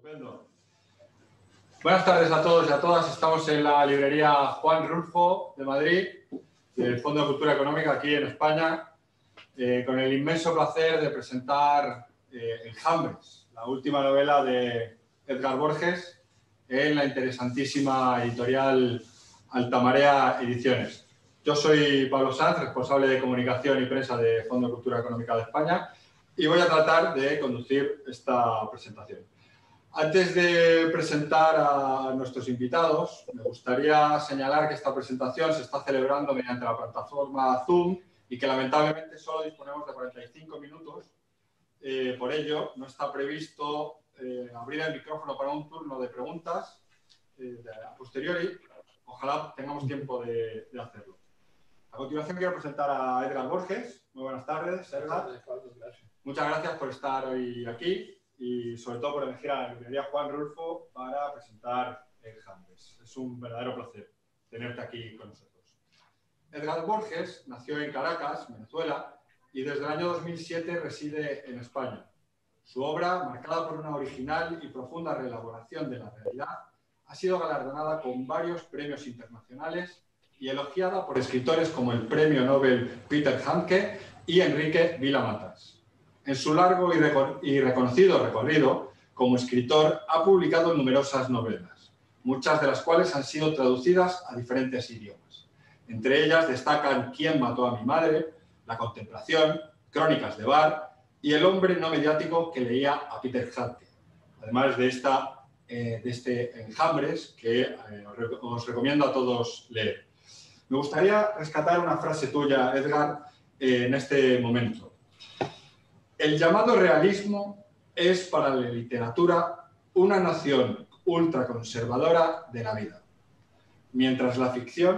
Estupendo. Buenas tardes a todos y a todas. Estamos en la librería Juan Rulfo de Madrid, del Fondo de Cultura Económica aquí en España, con el inmenso placer de presentar Enjambres, la última novela de Edgar Borges, en la interesantísima editorial Altamarea Ediciones. Yo soy Pablo Sanz, responsable de comunicación y prensa de Fondo de Cultura Económica de España, y voy a tratar de conducir esta presentación. Antes de presentar a nuestros invitados, me gustaría señalar que esta presentación se está celebrando mediante la plataforma Zoom y que lamentablemente solo disponemos de 45 minutos. Por ello, no está previsto abrir el micrófono para un turno de preguntas a posteriori. Ojalá tengamos tiempo de hacerlo. A continuación quiero presentar a Edgar Borges. Muy buenas tardes, Edgar. Muchas gracias por estar hoy aquí y sobre todo por elegir a la librería Juan Rulfo para presentar Enjambres. Es un verdadero placer tenerte aquí con nosotros. Edgar Borges nació en Caracas, Venezuela, y desde el año 2007 reside en España. Su obra, marcada por una original y profunda reelaboración de la realidad, ha sido galardonada con varios premios internacionales y elogiada por escritores como el premio Nobel Peter Handke y Enrique Vila-Matas. En su largo y reconocido recorrido como escritor ha publicado numerosas novelas, muchas de las cuales han sido traducidas a diferentes idiomas. Entre ellas destacan Quién mató a mi madre, La contemplación, Crónicas de Bar y El hombre no mediático que leía a Peter Handke. Además de este Enjambres que os recomiendo a todos leer. Me gustaría rescatar una frase tuya, Edgar, en este momento. El llamado realismo es para la literatura una noción ultraconservadora de la vida, mientras la ficción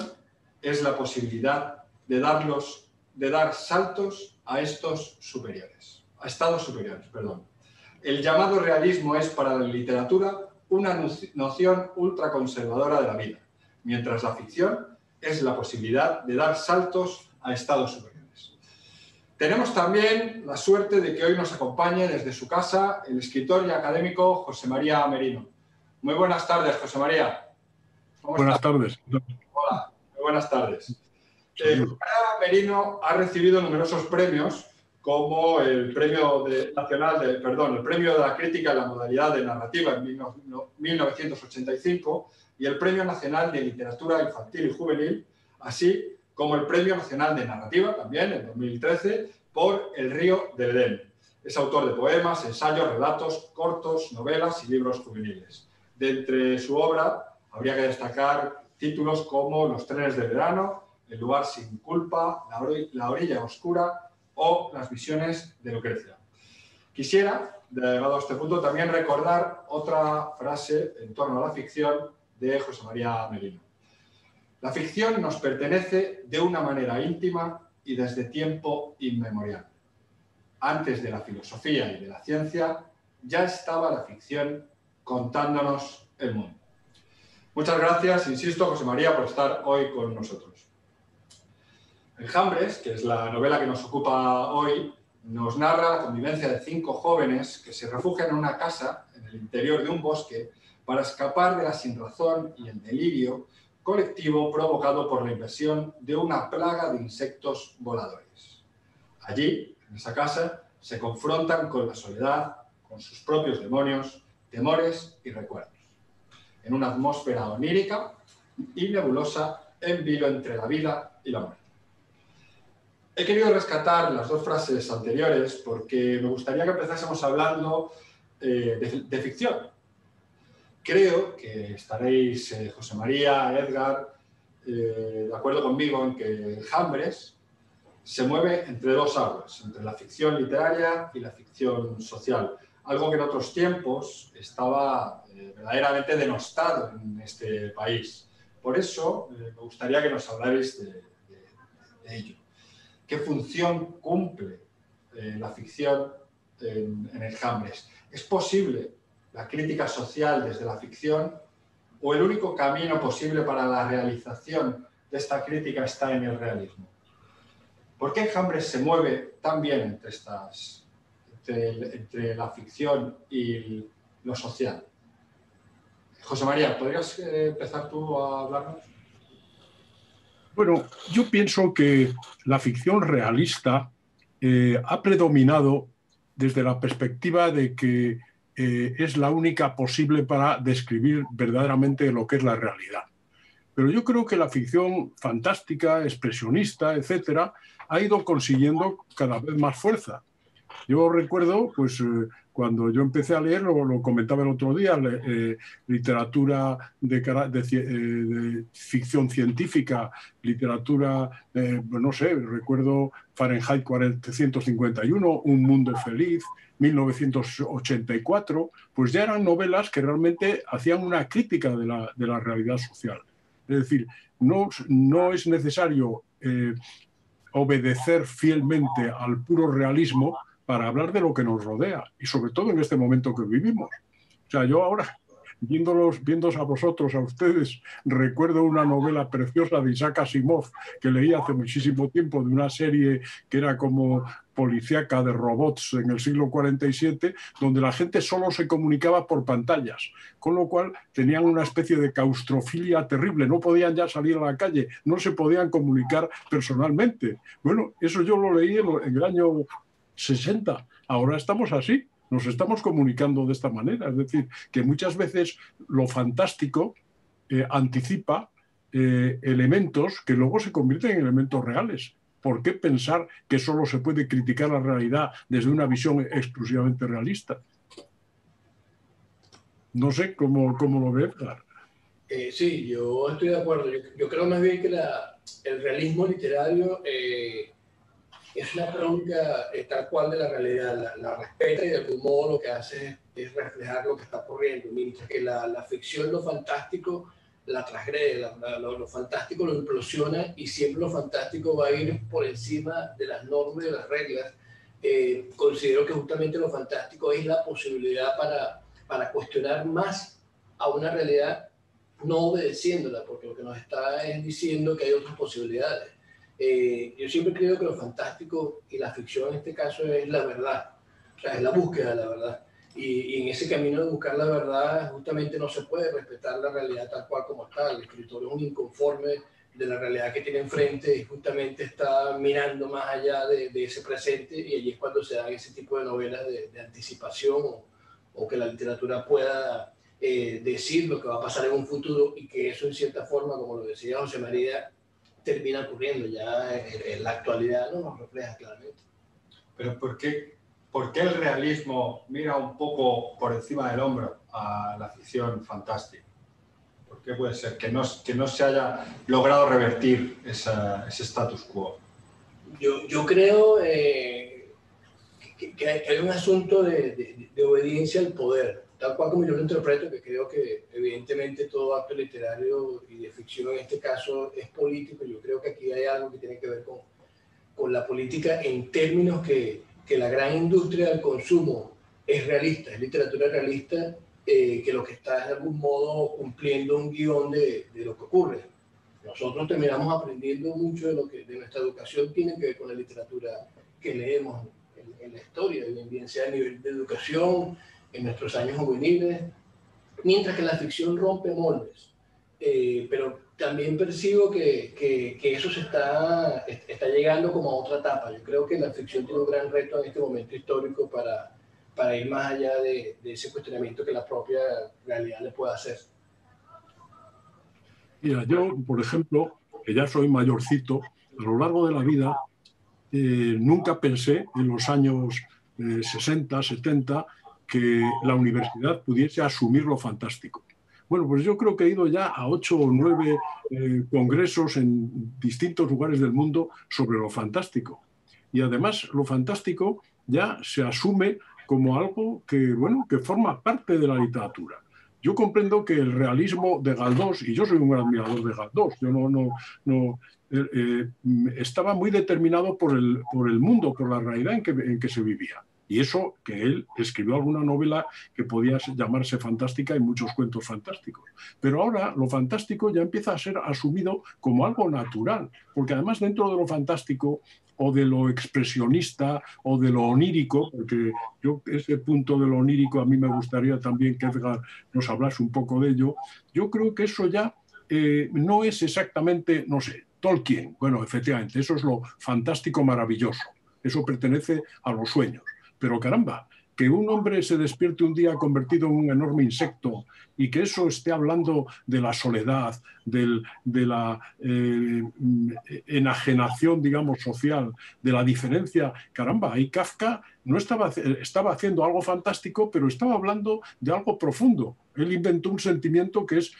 es la posibilidad de dar saltos a estados superiores. El llamado realismo es para la literatura una noción ultraconservadora de la vida, mientras la ficción es la posibilidad de dar saltos a estados superiores. Tenemos también la suerte de que hoy nos acompañe desde su casa el escritor y académico José María Merino. Muy buenas tardes, José María. Buenas tardes. Hola, muy buenas tardes. José María Merino ha recibido numerosos premios, como el Premio de la Crítica en la modalidad de narrativa en 1985 y el Premio Nacional de Literatura Infantil y Juvenil, así como el Premio Nacional de Narrativa, también en 2013, por El río del Edén. Es autor de poemas, ensayos, relatos, cortos, novelas y libros juveniles. De entre su obra habría que destacar títulos como Los trenes de verano, El lugar sin culpa, La orilla oscura o Las visiones de Lucrecia. Quisiera, llegado a este punto, también recordar otra frase en torno a la ficción de José María Merino. La ficción nos pertenece de una manera íntima y desde tiempo inmemorial. Antes de la filosofía y de la ciencia, ya estaba la ficción contándonos el mundo. Muchas gracias, insisto, José María, por estar hoy con nosotros. Enjambres, que es la novela que nos ocupa hoy, nos narra la convivencia de 5 jóvenes que se refugian en una casa en el interior de un bosque para escapar de la sinrazón y el delirio colectivo provocado por la invasión de una plaga de insectos voladores. Allí, en esa casa, se confrontan con la soledad, con sus propios demonios, temores y recuerdos. En una atmósfera onírica y nebulosa en vilo entre la vida y la muerte. He querido rescatar las 2 frases anteriores porque me gustaría que empezásemos hablando de ficción. Creo que estaréis, José María, Edgar, de acuerdo conmigo en que Enjambres se mueve entre 2 aguas, entre la ficción literaria y la ficción social. Algo que en otros tiempos estaba verdaderamente denostado en este país. Por eso me gustaría que nos hablarais de ello. ¿Qué función cumple la ficción en Enjambres? ¿Es posible la crítica social desde la ficción o el único camino posible para la realización de esta crítica está en el realismo? ¿Por qué Enjambres se mueve tan bien entre la ficción y lo social? José María, ¿podrías empezar tú a hablarnos? Bueno, yo pienso que la ficción realista ha predominado desde la perspectiva de que es la única posible para describir verdaderamente lo que es la realidad. Pero yo creo que la ficción fantástica, expresionista, etcétera, ha ido consiguiendo cada vez más fuerza. Yo recuerdo, pues, cuando yo empecé a leer, lo comentaba el otro día, literatura de ficción científica, literatura, no sé, recuerdo Fahrenheit 451, Un mundo feliz, 1984, pues ya eran novelas que realmente hacían una crítica de la realidad social. Es decir, no es necesario obedecer fielmente al puro realismo para hablar de lo que nos rodea, y sobre todo en este momento que vivimos. O sea, yo ahora, viéndoos a vosotros, a ustedes, recuerdo una novela preciosa de Isaac Asimov que leí hace muchísimo tiempo, de una serie que era como policíaca de robots en el siglo 47, donde la gente solo se comunicaba por pantallas, con lo cual tenían una especie de claustrofilia terrible, no podían ya salir a la calle, no se podían comunicar personalmente. Bueno, eso yo lo leí en el año 60. Ahora estamos así, nos estamos comunicando de esta manera. Es decir, que muchas veces lo fantástico anticipa elementos que luego se convierten en elementos reales. ¿Por qué pensar que solo se puede criticar la realidad desde una visión exclusivamente realista? No sé cómo lo ves. Sí, yo estoy de acuerdo. Yo creo más bien que el realismo literario es una crónica tal cual de la realidad, la respeta y de algún modo lo que hace es reflejar lo que está ocurriendo, mientras que la ficción, lo fantástico, la transgrede, lo fantástico lo implosiona y siempre lo fantástico va a ir por encima de las normas y de las reglas. Considero que justamente lo fantástico es la posibilidad para cuestionar más a una realidad no obedeciéndola, porque lo que nos está es diciendo que hay otras posibilidades. Yo siempre creo que lo fantástico y la ficción en este caso es la verdad, o sea, es la búsqueda de la verdad. Y en ese camino de buscar la verdad justamente no se puede respetar la realidad tal cual como está. El escritor es un inconforme de la realidad que tiene enfrente y justamente está mirando más allá de ese presente, y allí es cuando se dan ese tipo de novelas de anticipación o que la literatura pueda decir lo que va a pasar en un futuro, y que eso en cierta forma, como lo decía José María, termina ocurriendo ya en la actualidad, no nos refleja claramente. Pero ¿por qué el realismo mira un poco por encima del hombro a la ficción fantástica? ¿Por qué puede ser que no se haya logrado revertir ese status quo? Yo creo que hay un asunto de obediencia al poder, tal cual como yo lo interpreto, que creo que evidentemente todo acto literario y de ficción en este caso es político. Yo creo que aquí hay algo que tiene que ver con la política, en términos que la gran industria del consumo es realista, es literatura realista, que lo que está es de algún modo cumpliendo un guión de lo que ocurre. Nosotros terminamos aprendiendo mucho de nuestra educación tiene que ver con la literatura que leemos en la historia, bien sea a nivel de educación, en nuestros años juveniles, mientras que la ficción rompe moldes. Pero también percibo que eso está llegando como a otra etapa. Yo creo que la ficción tiene un gran reto en este momento histórico para ir más allá de ese cuestionamiento que la propia realidad le puede hacer. Mira, yo, por ejemplo, que ya soy mayorcito, a lo largo de la vida nunca pensé en los años 60, 70, que la universidad pudiese asumir lo fantástico. Bueno, pues yo creo que he ido ya a 8 o 9 congresos en distintos lugares del mundo sobre lo fantástico. Y además lo fantástico ya se asume como algo que, bueno, que forma parte de la literatura. Yo comprendo que el realismo de Galdós, y yo soy un admirador de Galdós, yo estaba muy determinado por el mundo, por la realidad en que se vivía. Y eso que él escribió alguna novela que podía llamarse fantástica y muchos cuentos fantásticos. Pero ahora lo fantástico ya empieza a ser asumido como algo natural, porque además dentro de lo fantástico o de lo expresionista o de lo onírico, porque yo ese punto de lo onírico a mí me gustaría también que Edgar nos hablase un poco de ello, yo creo que eso ya no es exactamente, no sé, Tolkien. Bueno, efectivamente, eso es lo fantástico maravilloso, eso pertenece a los sueños. Pero caramba, que un hombre se despierte un día convertido en un enorme insecto y que eso esté hablando de la soledad, de la enajenación, digamos, social, de la diferencia. Caramba, ahí Kafka no estaba haciendo algo fantástico, pero estaba hablando de algo profundo. Él inventó un sentimiento que es: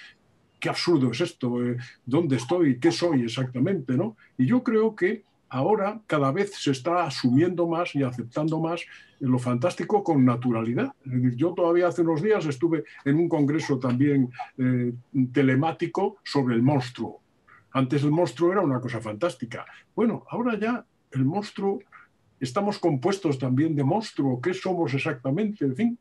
qué absurdo es esto, ¿dónde estoy? ¿Qué soy exactamente? ¿No? Y yo creo que ahora cada vez se está asumiendo más y aceptando más lo fantástico con naturalidad. Es decir, yo todavía hace unos días estuve en un congreso también telemático sobre el monstruo. Antes el monstruo era una cosa fantástica. Bueno, ahora ya el monstruo, estamos compuestos también de monstruo. ¿Qué somos exactamente? En fin,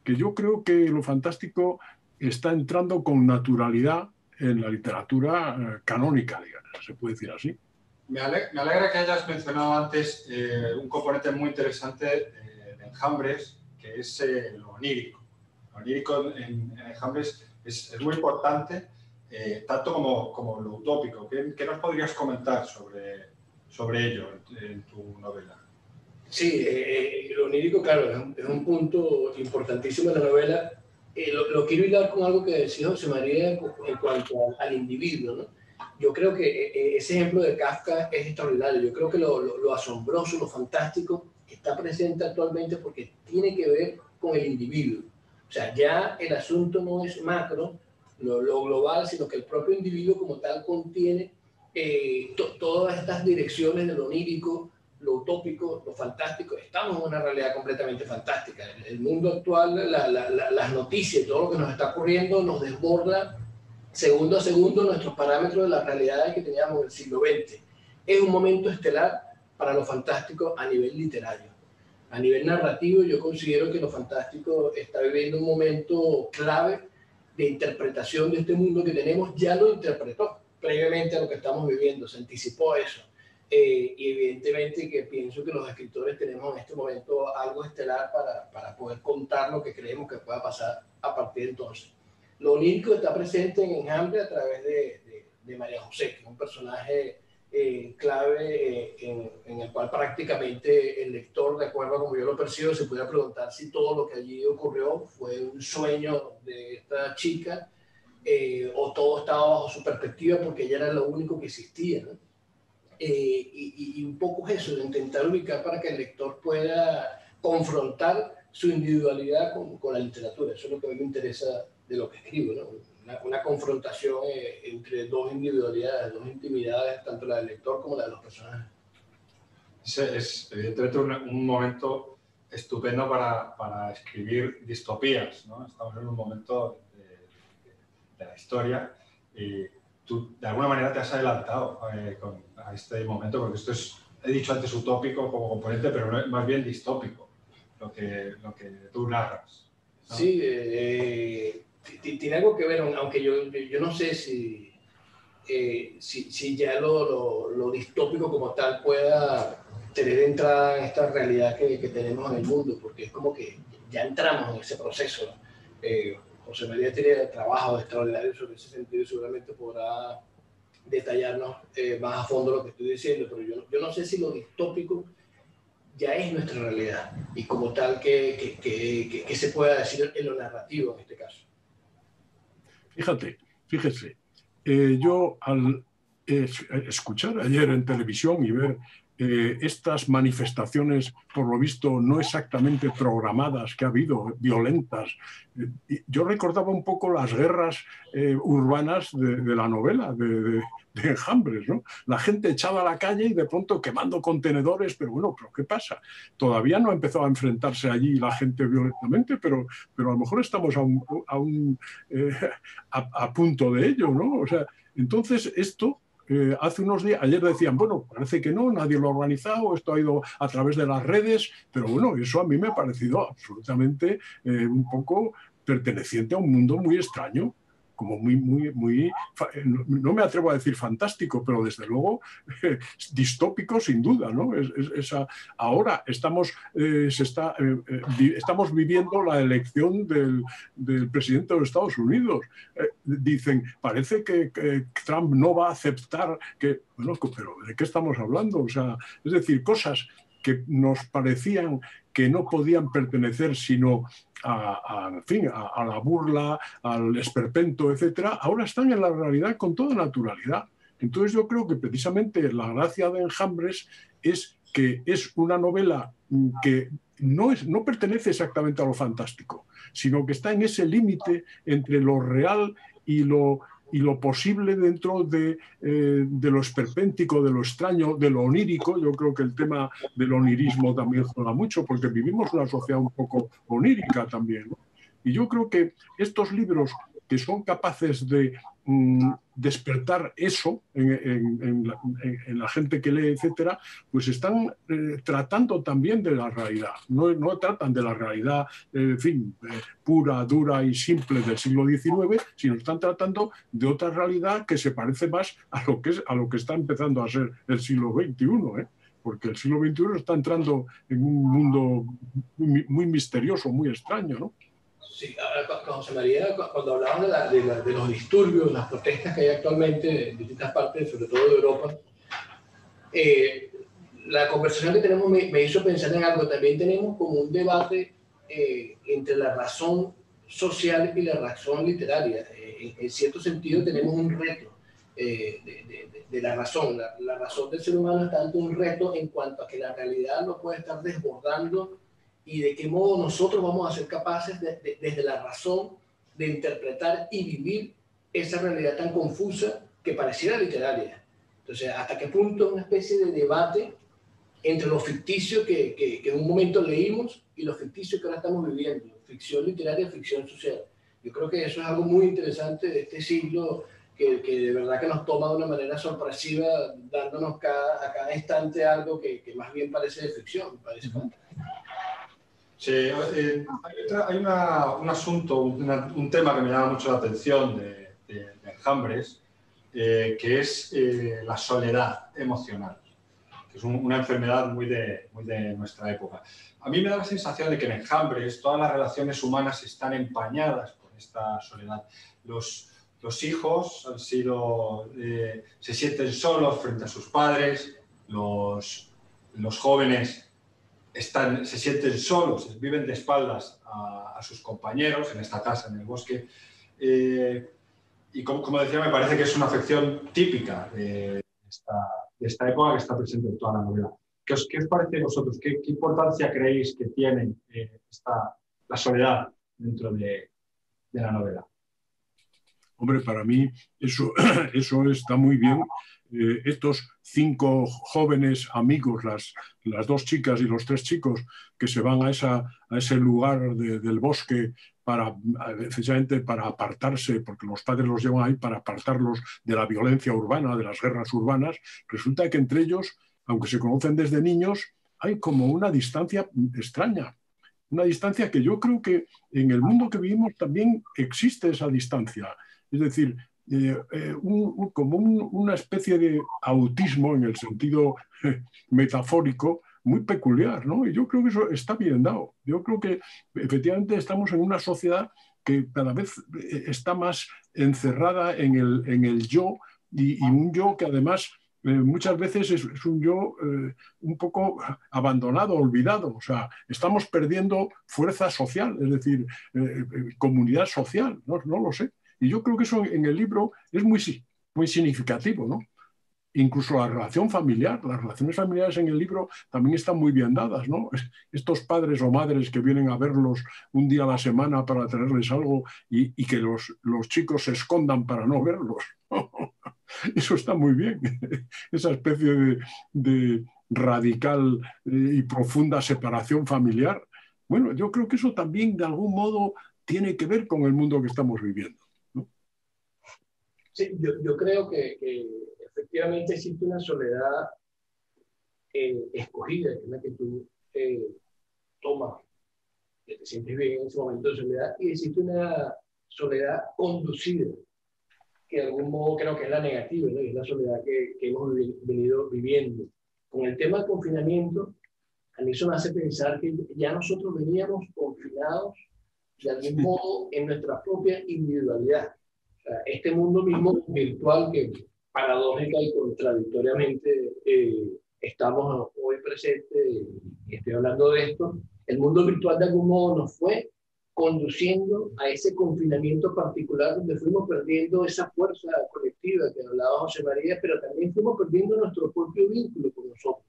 que yo creo que lo fantástico está entrando con naturalidad en la literatura canónica, digamos, se puede decir así. Me alegra que hayas mencionado antes un componente muy interesante de Enjambres, que es lo onírico. Lo onírico en Enjambres es muy importante, tanto como lo utópico. ¿Qué nos podrías comentar sobre ello en tu novela? Sí, lo onírico, claro, es un punto importantísimo en la novela. Lo quiero hilar con algo que decía José María en cuanto al individuo, ¿no? Yo creo que ese ejemplo de Kafka es extraordinario. Yo creo que lo asombroso, lo fantástico está presente actualmente porque tiene que ver con el individuo. O sea, ya el asunto no es macro, lo global, sino que el propio individuo como tal contiene todas estas direcciones de lo onírico, lo utópico, lo fantástico. Estamos en una realidad completamente fantástica. El mundo actual, las noticias, todo lo que nos está ocurriendo nos desborda segundo a segundo nuestros parámetros de las realidades que teníamos en el siglo XX. Es un momento estelar para lo fantástico a nivel literario. A nivel narrativo, yo considero que lo fantástico está viviendo un momento clave de interpretación de este mundo que tenemos. Ya lo interpretó previamente a lo que estamos viviendo, se anticipó eso. Y evidentemente que pienso que los escritores tenemos en este momento algo estelar para poder contar lo que creemos que pueda pasar a partir de entonces. Lo onírico está presente en Enjambre a través de María José, que es un personaje clave en el cual prácticamente el lector, de acuerdo a como yo lo percibo, se puede preguntar si todo lo que allí ocurrió fue un sueño de esta chica o todo estaba bajo su perspectiva porque ella era lo único que existía, ¿no? Y un poco es eso, de intentar ubicar para que el lector pueda confrontar su individualidad con la literatura. Eso es lo que a mí me interesa de lo que escribo, ¿no? Una confrontación entre dos individualidades, dos intimidades, tanto la del lector como la de los personajes. Es evidentemente un momento estupendo para escribir distopías, ¿no? Estamos en un momento de la historia y tú de alguna manera te has adelantado a este momento, porque esto es, he dicho antes, utópico como componente, pero no, más bien distópico, lo que tú narras, ¿no? Sí, tiene algo que ver, aunque yo no sé si ya lo distópico como tal pueda tener entrada en esta realidad que tenemos en el mundo, porque es como que ya entramos en ese proceso, ¿no? José María tiene trabajos extraordinarios sobre ese sentido y seguramente podrá detallarnos más a fondo lo que estoy diciendo, pero yo no sé si lo distópico ya es nuestra realidad y como tal que se pueda decir en lo narrativo en este caso. Fíjese, yo al escuchar ayer en televisión y ver estas manifestaciones, por lo visto, no exactamente programadas que ha habido, violentas, yo recordaba un poco las guerras urbanas de la novela, de Enjambres, ¿no? La gente echada a la calle y de pronto quemando contenedores, pero bueno, ¿pero qué pasa? Todavía no ha empezado a enfrentarse allí la gente violentamente, pero a lo mejor estamos a punto de ello, ¿no? O sea, entonces esto hace unos días, ayer decían, bueno, parece que no, nadie lo ha organizado, esto ha ido a través de las redes, pero bueno, eso a mí me ha parecido absolutamente un poco perteneciente a un mundo muy extraño, como no me atrevo a decir fantástico, pero desde luego distópico sin duda, ¿no? Ahora estamos viviendo la elección del presidente de los Estados Unidos. Dicen, parece que Trump no va a aceptar que... Bueno, pero ¿de qué estamos hablando? O sea, es decir, cosas que nos parecían que no podían pertenecer sino en fin, a la burla, al esperpento, etcétera, ahora están en la realidad con toda naturalidad. Entonces yo creo que precisamente la gracia de Enjambres es que es una novela que no pertenece exactamente a lo fantástico, sino que está en ese límite entre lo real y lo posible dentro de lo esperpéntico, de lo extraño, de lo onírico. Yo creo que el tema del onirismo también juega mucho, porque vivimos una sociedad un poco onírica también, ¿no? Y yo creo que estos libros que son capaces de despertar eso en la gente que lee, etcétera, pues están tratando también de la realidad. No tratan de la realidad, en fin, pura, dura y simple del siglo XIX, sino están tratando de otra realidad que se parece más a lo que está empezando a ser el siglo XXI, porque el siglo XXI está entrando en un mundo muy misterioso, muy extraño, ¿no? Sí, José María, cuando hablamos de los disturbios, las protestas que hay actualmente en distintas partes, sobre todo de Europa, la conversación que tenemos me hizo pensar en algo. También tenemos como un debate entre la razón social y la razón literaria. En cierto sentido tenemos un reto de la razón. La razón del ser humano está ante un reto en cuanto a que la realidad no puede estar desbordando, y de qué modo nosotros vamos a ser capaces desde la razón de interpretar y vivir esa realidad tan confusa que pareciera literaria. Entonces, ¿hasta qué punto una especie de debate entre lo ficticio que en un momento leímos y lo ficticio que ahora estamos viviendo? Ficción literaria, ficción social. Yo creo que eso es algo muy interesante de este siglo, que de verdad que nos toma de una manera sorpresiva, dándonos a cada instante algo que más bien parece de ficción, parece fantástico. Sí, hay un asunto, un tema que me llama mucho la atención de Enjambres, que es la soledad emocional, que es una enfermedad muy de nuestra época. A mí me da la sensación de que en Enjambres todas las relaciones humanas están empañadas por esta soledad. Los hijos se sienten solos frente a sus padres, los jóvenes se sienten solos, viven de espaldas a sus compañeros en esta casa, en el bosque. Y como decía, me parece que es una afección típica de esta época que está presente en toda la novela. ¿Qué os parece a vosotros? ¿Qué importancia creéis que tiene la soledad dentro de la novela? Hombre, para mí eso está muy bien. Estos 5 jóvenes amigos, las 2 chicas y los 3 chicos, que se van a ese lugar del bosque precisamente para apartarse, porque los padres los llevan ahí para apartarlos de la violencia urbana, de las guerras urbanas. Resulta que entre ellos, aunque se conocen desde niños, hay como una distancia extraña. Una distancia que yo creo que en el mundo que vivimos también existe esa distancia. Es decir, como una especie de autismo en el sentido metafórico muy peculiar, ¿no? Y yo creo que eso está bien dado. Yo creo que efectivamente estamos en una sociedad que cada vez está más encerrada en el yo, y un yo que además muchas veces es un yo un poco abandonado, olvidado. O sea, estamos perdiendo fuerza social, es decir, comunidad social, no lo sé. Y yo creo que eso en el libro es muy significativo, ¿no? Incluso la relación familiar, las relaciones familiares en el libro también están muy bien dadas, ¿no? Estos padres o madres que vienen a verlos un día a la semana para traerles algo y que los chicos se escondan para no verlos. Eso está muy bien. Esa especie de radical y profunda separación familiar. Bueno, yo creo que eso también de algún modo tiene que ver con el mundo que estamos viviendo. Sí, yo creo que efectivamente existe una soledad escogida, que es la que tú tomas, que te sientes bien en ese momento de soledad, y existe una soledad conducida, que de algún modo creo que es la negativa, ¿no? Y es la soledad que hemos venido viviendo. Con el tema del confinamiento, a mí eso me hace pensar que ya nosotros veníamos confinados de algún modo en nuestra propia individualidad. O sea, este mundo mismo virtual que paradójica y contradictoriamente estamos hoy presentes, y estoy hablando de esto, el mundo virtual de algún modo nos fue conduciendo a ese confinamiento particular donde fuimos perdiendo esa fuerza colectiva que hablaba José María, pero también fuimos perdiendo nuestro propio vínculo con nosotros.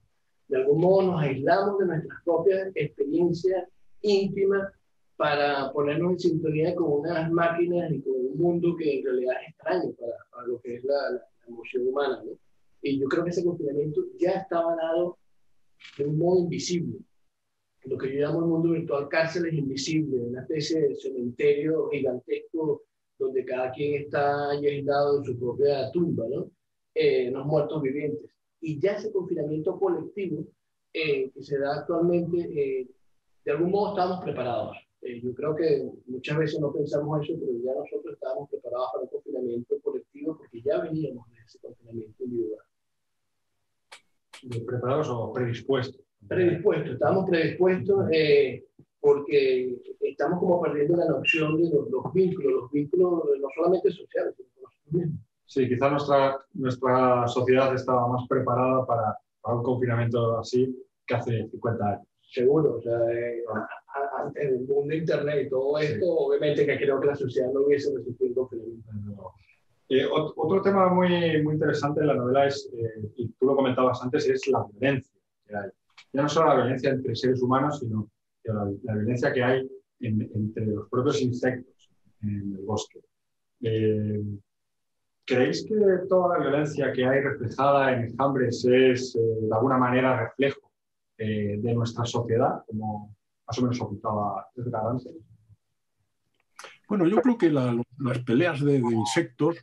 De algún modo nos aislamos de nuestras propias experiencias íntimas para ponernos en sintonía con unas máquinas y con un mundo que en realidad es extraño para lo que es la emoción humana, ¿no? Y yo creo que ese confinamiento ya estaba dado de un modo invisible. Lo que yo llamo el mundo virtual cárceles invisibles, una especie de cementerio gigantesco donde cada quien está aislado en su propia tumba, ¿no? Los muertos vivientes. Y ya ese confinamiento colectivo que se da actualmente, de algún modo estamos preparados. Yo creo que muchas veces no pensamos eso, pero ya nosotros estábamos preparados para un confinamiento colectivo porque ya veníamos de ese confinamiento individual. ¿Preparados o predispuestos? Predispuestos, estábamos predispuestos porque estamos como perdiendo la noción de los vínculos no solamente sociales, sino con nosotros mismos. Sí, quizá nuestra sociedad estaba más preparada para un confinamiento así que hace 50 años. Seguro, o sea, antes del boom de Internet y todo esto, sí. Obviamente que creo que la sociedad no hubiese resistido el confinamiento. Otro tema muy, muy interesante de la novela es, y tú lo comentabas antes, es la violencia que hay. Ya no solo la violencia entre seres humanos, sino la violencia que hay entre los propios insectos en el bosque. ¿Creéis que toda la violencia que hay reflejada en Enjambres es, de alguna manera, reflejo de nuestra sociedad, como más o menos apuntaba Edgar antes? Bueno, yo creo que las peleas de insectos,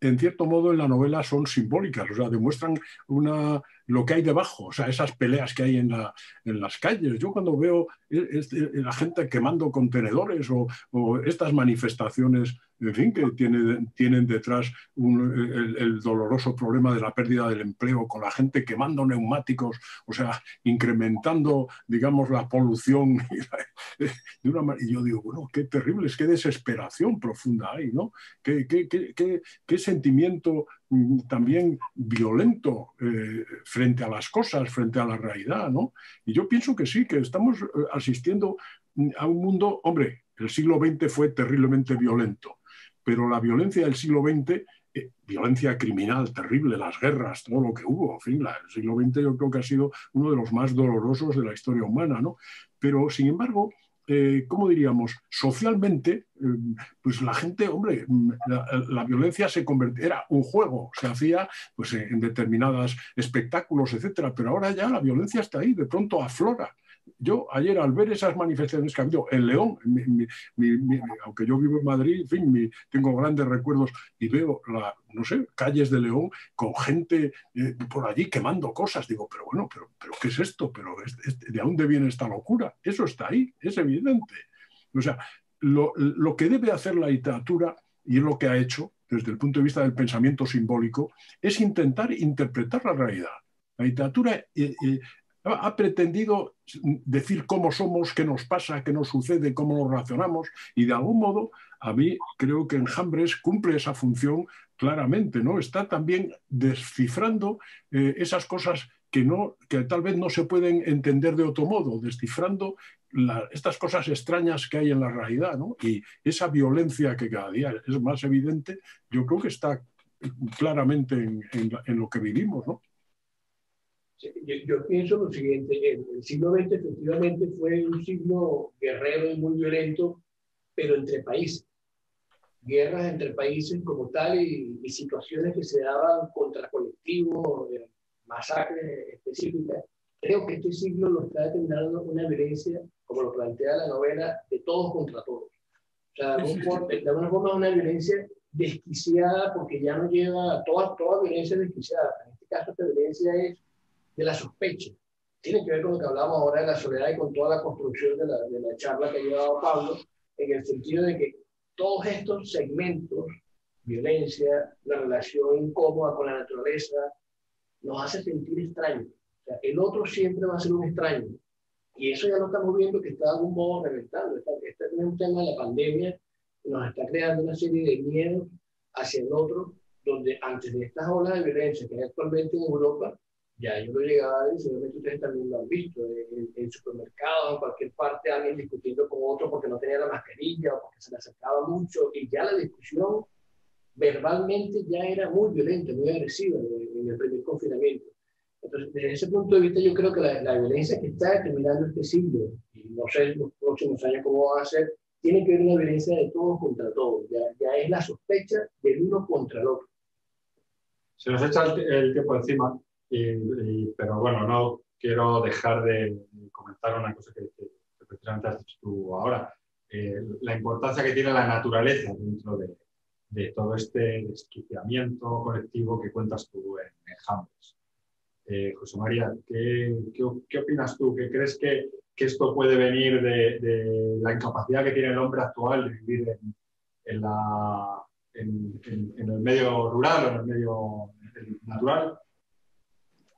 en cierto modo, en la novela son simbólicas, o sea, demuestran lo que hay debajo, o sea, esas peleas que hay en las calles. Yo cuando veo la gente quemando contenedores o estas manifestaciones, en fin, que tienen detrás el doloroso problema de la pérdida del empleo, con la gente quemando neumáticos, o sea, incrementando, digamos, la polución. Y yo digo, bueno, qué terribles, qué desesperación profunda hay, ¿no? Qué sentimiento también violento frente a las cosas, frente a la realidad, ¿no? Y yo pienso que sí, que estamos asistiendo a un mundo, hombre, el siglo XX fue terriblemente violento, pero la violencia del siglo XX, violencia criminal terrible, las guerras, todo lo que hubo, en fin, el siglo XX yo creo que ha sido uno de los más dolorosos de la historia humana, ¿no? Pero, sin embargo, ¿cómo diríamos? Socialmente, pues la gente, hombre, la violencia era un juego, se hacía pues, en determinados espectáculos, etcétera, pero ahora ya la violencia está ahí, de pronto aflora. Yo ayer al ver esas manifestaciones que ha habido en León, aunque yo vivo en Madrid, en fin, tengo grandes recuerdos y veo, no sé, calles de León con gente por allí quemando cosas. Digo, pero bueno, pero ¿qué es esto? ¿De dónde viene esta locura? Eso está ahí, es evidente. O sea, lo que debe hacer la literatura, y es lo que ha hecho desde el punto de vista del pensamiento simbólico, es intentar interpretar la realidad. La literatura ha pretendido decir cómo somos, qué nos pasa, qué nos sucede, cómo nos relacionamos, y de algún modo a mí creo que Enjambres cumple esa función claramente, ¿no? Está también descifrando esas cosas que tal vez no se pueden entender de otro modo, descifrando estas cosas extrañas que hay en la realidad, ¿no? Y esa violencia que cada día es más evidente, yo creo que está claramente en lo que vivimos, ¿no? Yo pienso lo siguiente, el siglo XX efectivamente fue un siglo guerrero y muy violento, pero entre países. Guerras entre países como tal y situaciones que se daban contra colectivos, masacres específicas. Creo que este siglo lo está determinando una violencia, como lo plantea la novela, de todos contra todos. O sea, de alguna forma es una violencia desquiciada porque ya no lleva, toda violencia es desquiciada. En este caso, esta violencia es de la sospecha. Tiene que ver con lo que hablamos ahora de la soledad y con toda la construcción de la charla que ha llevado Pablo, en el sentido de que todos estos segmentos, violencia, la relación incómoda con la naturaleza, nos hace sentir extraños. O sea, el otro siempre va a ser un extraño. Y eso ya lo estamos viendo que está de algún modo reventando. Este es un tema de la pandemia, nos está creando una serie de miedos hacia el otro, donde antes de estas olas de violencia que hay actualmente en Europa, ya yo lo llegaba a ver, seguramente ustedes también lo han visto, en supermercados, en cualquier parte, alguien discutiendo con otro porque no tenía la mascarilla o porque se le acercaba mucho, y ya la discusión verbalmente ya era muy violenta, muy agresiva en el primer confinamiento. Entonces, desde ese punto de vista, yo creo que la violencia que está determinando este siglo, y no sé los próximos años cómo va a ser, tiene que ver una violencia de todos contra todos. Ya es la sospecha del uno contra el otro. Se nos echa el tiempo encima, pero bueno, no quiero dejar de comentar una cosa que precisamente has dicho tú ahora. La importancia que tiene la naturaleza dentro de todo este desquiciamiento colectivo que cuentas tú en Hambles. José María, ¿qué opinas tú? ¿Qué crees que esto puede venir de la incapacidad que tiene el hombre actual de vivir en el medio rural o en el medio natural?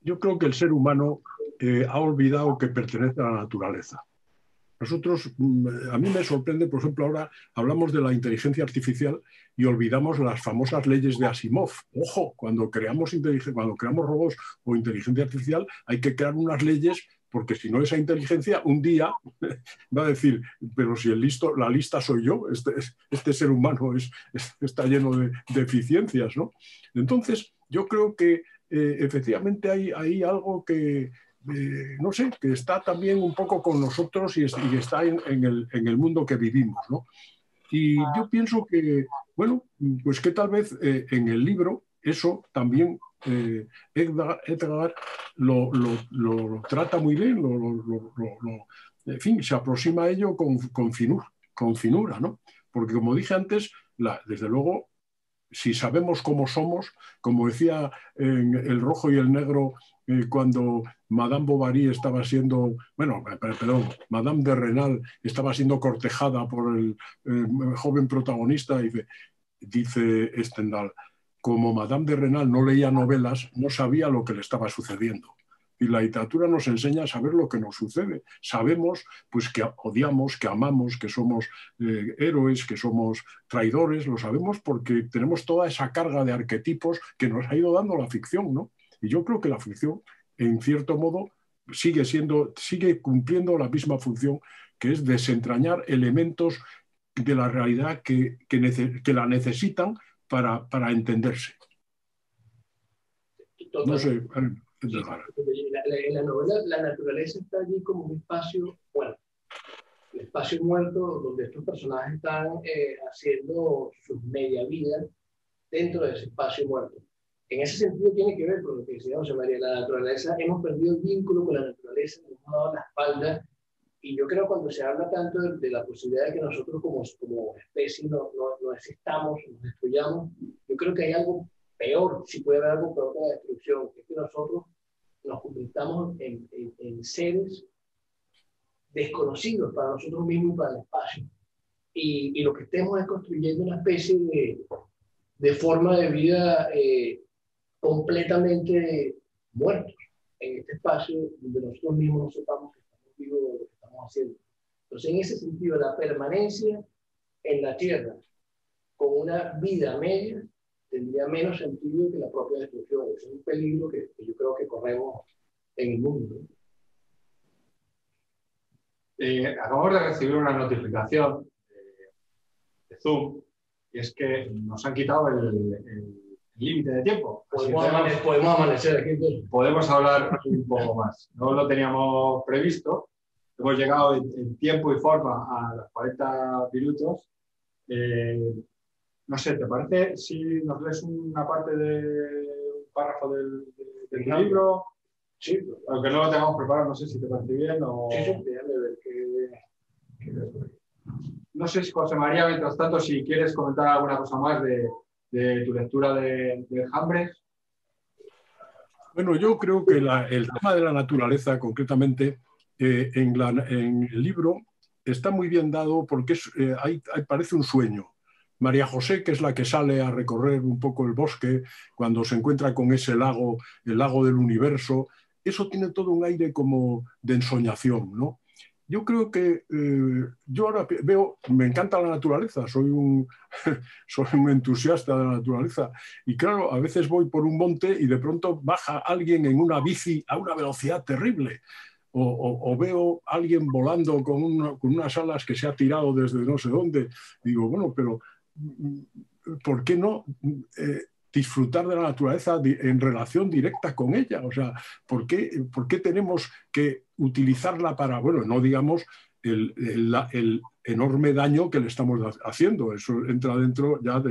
Yo creo que el ser humano ha olvidado que pertenece a la naturaleza. Nosotros, a mí me sorprende, por ejemplo, ahora hablamos de la inteligencia artificial y olvidamos las famosas leyes de Asimov. Ojo, cuando creamos robots o inteligencia artificial hay que crear unas leyes porque si no esa inteligencia un día va a decir, pero si la lista soy yo, este ser humano está lleno de deficiencias, ¿no? Entonces, yo creo que efectivamente hay algo que no sé, que está también un poco con nosotros y está en el mundo que vivimos, ¿no? Y yo pienso que, bueno, pues que tal vez en el libro eso también Edgar lo trata muy bien, en fin, se aproxima a ello con finura, ¿no? Porque como dije antes, desde luego, si sabemos cómo somos, como decía en El Rojo y el Negro, cuando Madame Bovary estaba siendo, perdón, Madame de Renal estaba siendo cortejada por el joven protagonista, dice Stendhal, como Madame de Renal no leía novelas, no sabía lo que le estaba sucediendo. Y la literatura nos enseña a saber lo que nos sucede. Sabemos pues, que odiamos, que amamos, que somos héroes, que somos traidores. Lo sabemos porque tenemos toda esa carga de arquetipos que nos ha ido dando la ficción, ¿no? Y yo creo que la ficción, en cierto modo, sigue cumpliendo la misma función, que es desentrañar elementos de la realidad que la necesitan para entenderse. Total. No sé. En la novela, la naturaleza está allí como un espacio, bueno, el espacio muerto donde estos personajes están haciendo sus media vida dentro de ese espacio muerto. En ese sentido tiene que ver con lo que decía José María, la naturaleza, hemos perdido el vínculo con la naturaleza, nos hemos dado la espalda, y yo creo que cuando se habla tanto de la posibilidad de que nosotros como especie no existamos, nos destruyamos, yo creo que hay algo peor, si puede haber algo peor que la destrucción, que es que nosotros nos convirtamos en seres desconocidos para nosotros mismos y para el espacio. Y lo que estemos es construyendo una especie de forma de vida completamente muertos en este espacio donde nosotros mismos no sepamos que estamos vivos de lo que estamos haciendo. Entonces, en ese sentido, la permanencia en la Tierra con una vida media tendría menos sentido que la propia destrucción. Ese es un peligro que yo creo que corremos en el mundo. Acabamos de recibir una notificación de Zoom, y es que nos han quitado el límite de tiempo. Podemos amanecer aquí. Entonces. Podemos hablar un poco más. No lo teníamos previsto. Hemos llegado en tiempo y forma a los 40 minutos. No sé, ¿te parece si nos lees una parte de un párrafo del libro? Sí, aunque no lo tengamos preparado, no sé si te parece bien o... Sí, déjame ver qué... No sé, José María, mientras tanto, si quieres comentar alguna cosa más de tu lectura de Jambres. Bueno, yo creo que el tema de la naturaleza, concretamente, en el libro, está muy bien dado porque parece un sueño. María José, que es la que sale a recorrer un poco el bosque, cuando se encuentra con ese lago, el lago del universo, eso tiene todo un aire como de ensoñación, ¿no? Yo creo que yo ahora veo, me encanta la naturaleza, soy un entusiasta de la naturaleza. Y claro, a veces voy por un monte y de pronto baja alguien en una bici a una velocidad terrible. O veo a alguien volando con unas alas que se ha tirado desde no sé dónde. Digo, bueno, pero ¿por qué no disfrutar de la naturaleza en relación directa con ella? O sea, ¿por qué tenemos que utilizarla para, bueno, no digamos el enorme daño que le estamos haciendo? Eso entra dentro ya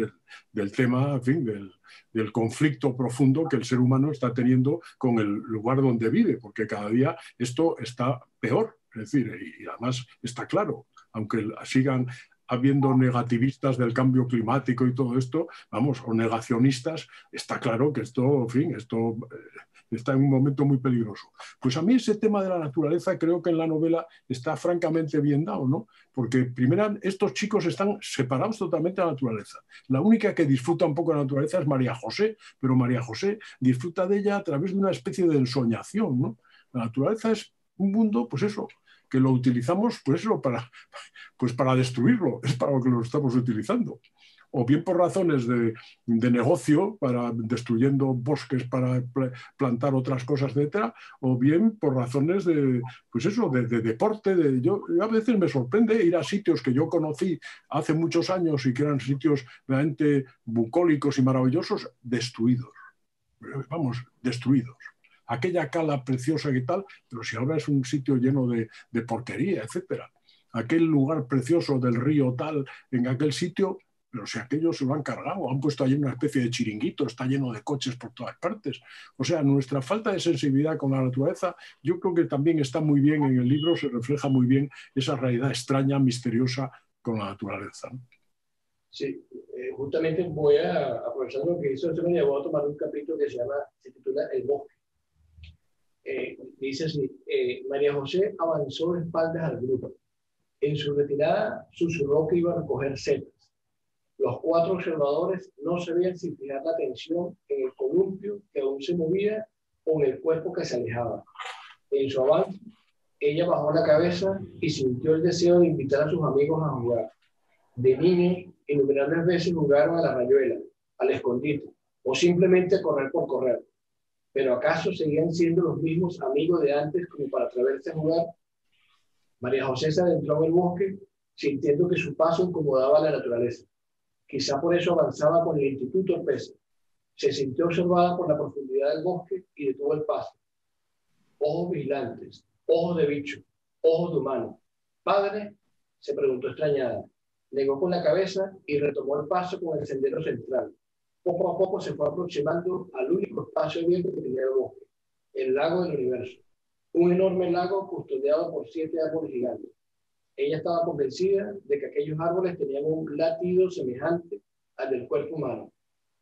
del tema, en fin, del conflicto profundo que el ser humano está teniendo con el lugar donde vive, porque cada día esto está peor. Es decir, y además está claro, aunque sigan habiendo negativistas del cambio climático y todo esto, vamos, o negacionistas, está claro que esto, en fin, esto está en un momento muy peligroso. Pues a mí ese tema de la naturaleza creo que en la novela está francamente bien dado, ¿no? Porque primero estos chicos están separados totalmente de la naturaleza. La única que disfruta un poco de la naturaleza es María José, pero María José disfruta de ella a través de una especie de ensoñación, ¿no? La naturaleza es un mundo, pues eso, que lo utilizamos, pues eso, para destruirlo, es para lo que lo estamos utilizando. O bien por razones de negocio, destruyendo bosques para plantar otras cosas, etcétera, o bien por razones pues eso, de deporte. Yo a veces me sorprende ir a sitios que yo conocí hace muchos años y que eran sitios realmente bucólicos y maravillosos, destruidos. Vamos, destruidos. Aquella cala preciosa y tal, pero si ahora es un sitio lleno de porquería, etcétera. Aquel lugar precioso del río tal, en aquel sitio, pero si aquello se lo han cargado, han puesto allí una especie de chiringuito, está lleno de coches por todas partes. O sea, nuestra falta de sensibilidad con la naturaleza, yo creo que también está muy bien en el libro, se refleja muy bien esa realidad extraña, misteriosa con la naturaleza, ¿no? Sí, justamente voy a aprovechar lo que hizo, voy a tomar un capítulo que se titula El bosque. Dice así, María José avanzó de espaldas al grupo. En su retirada susurró que iba a recoger setas. Los 4 observadores no sabían si fijar la atención en el columpio que aún se movía o en el cuerpo que se alejaba. En su avance, ella bajó la cabeza y sintió el deseo de invitar a sus amigos a jugar. De niños, innumerables veces jugaron a la rayuela, al escondite, o simplemente a correr por correr. ¿Pero acaso seguían siendo los mismos amigos de antes como para atreverse a jugar? María José se adentró en el bosque, sintiendo que su paso incomodaba a la naturaleza. Quizá por eso avanzaba con lentitud torpeza. Se sintió observada por la profundidad del bosque y detuvo el paso. Ojos vigilantes, ojos de bicho, ojos de humano. ¿Padre?, se preguntó extrañada. Negó con la cabeza y retomó el paso con el sendero central. Poco a poco se fue aproximando al único espacio abierto que tenía el bosque, el lago del universo. Un enorme lago custodiado por 7 árboles gigantes. Ella estaba convencida de que aquellos árboles tenían un latido semejante al del cuerpo humano,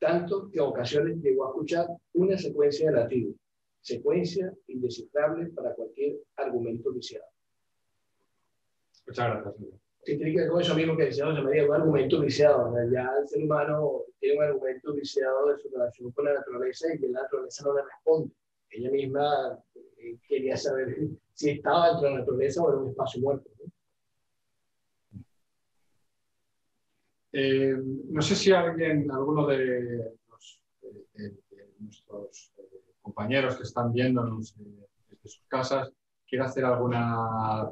tanto que a ocasiones llegó a escuchar una secuencia de latidos, secuencia indescifrable para cualquier argumento viciado. Muchas gracias. Sí, tiene que ver con eso mismo que decía José María, un argumento viciado. Ya el ser humano tiene un argumento viciado de su relación con la naturaleza y que la naturaleza no le responde. Ella misma quería saber si estaba dentro de la naturaleza o en un espacio muerto, ¿no? No sé si alguno de nuestros compañeros que están viéndonos desde sus casas quiere hacer alguna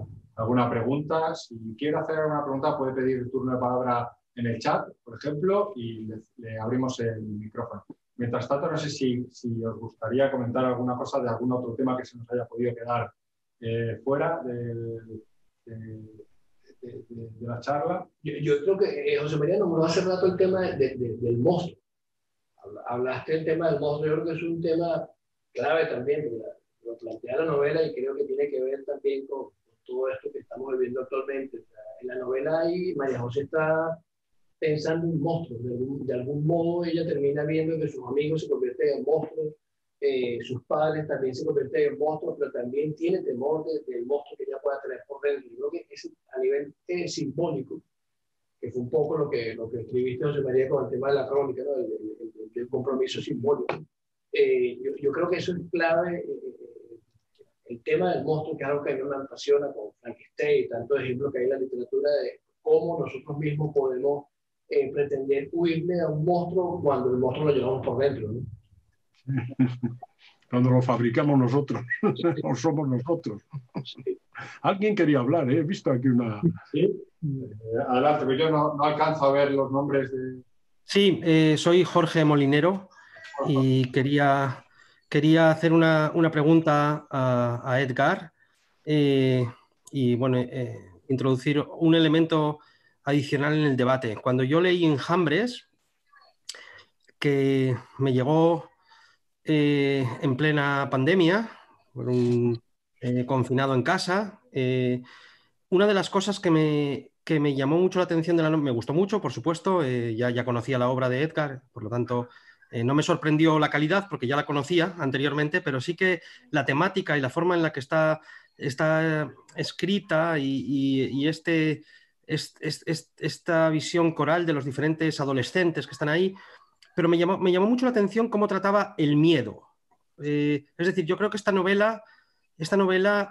pregunta. Si quiere hacer alguna pregunta puede pedir el turno de palabra en el chat, por ejemplo, y le abrimos el micrófono. Mientras tanto, no sé si os gustaría comentar alguna cosa de algún otro tema que se nos haya podido quedar fuera de la charla. Yo creo que José María nombró hace rato el tema del monstruo. Hablaste del tema del monstruo, yo creo que es un tema clave también, lo plantea la novela y creo que tiene que ver también con todo esto que estamos viviendo actualmente. En la novela hay María José está pensando en monstruos. De algún modo ella termina viendo que sus amigos se convierten en monstruos, sus padres también se convierten en monstruos, pero también tiene temor del monstruo que ella pueda tener por dentro. Yo creo que es a nivel simbólico, que fue un poco lo que escribiste, José María, con el tema de la crónica, ¿no? El compromiso simbólico. Yo creo que eso es clave. El tema del monstruo, que es algo que a mí me apasiona con Frankenstein y tantos ejemplos que hay en la literatura de cómo nosotros mismos podemos pretender huirle a un monstruo cuando el monstruo lo llevamos por dentro, ¿no? Cuando lo fabricamos nosotros, o somos nosotros. Sí. Alguien quería hablar, ¿eh? He visto aquí una... ¿Sí? Adelante, pero yo no alcanzo a ver los nombres de... Sí, soy Jorge Molinero y quería hacer una pregunta a Edgar y bueno, introducir un elemento adicional en el debate. Cuando yo leí Enjambres, que me llegó en plena pandemia, por un confinado en casa, una de las cosas que me llamó mucho la atención de la novela, me gustó mucho, por supuesto, ya conocía la obra de Edgar, por lo tanto, no me sorprendió la calidad porque ya la conocía anteriormente, pero sí que la temática y la forma en la que está escrita y esta visión coral de los diferentes adolescentes que están ahí, pero me llamó mucho la atención cómo trataba el miedo. Es decir, yo creo que esta novela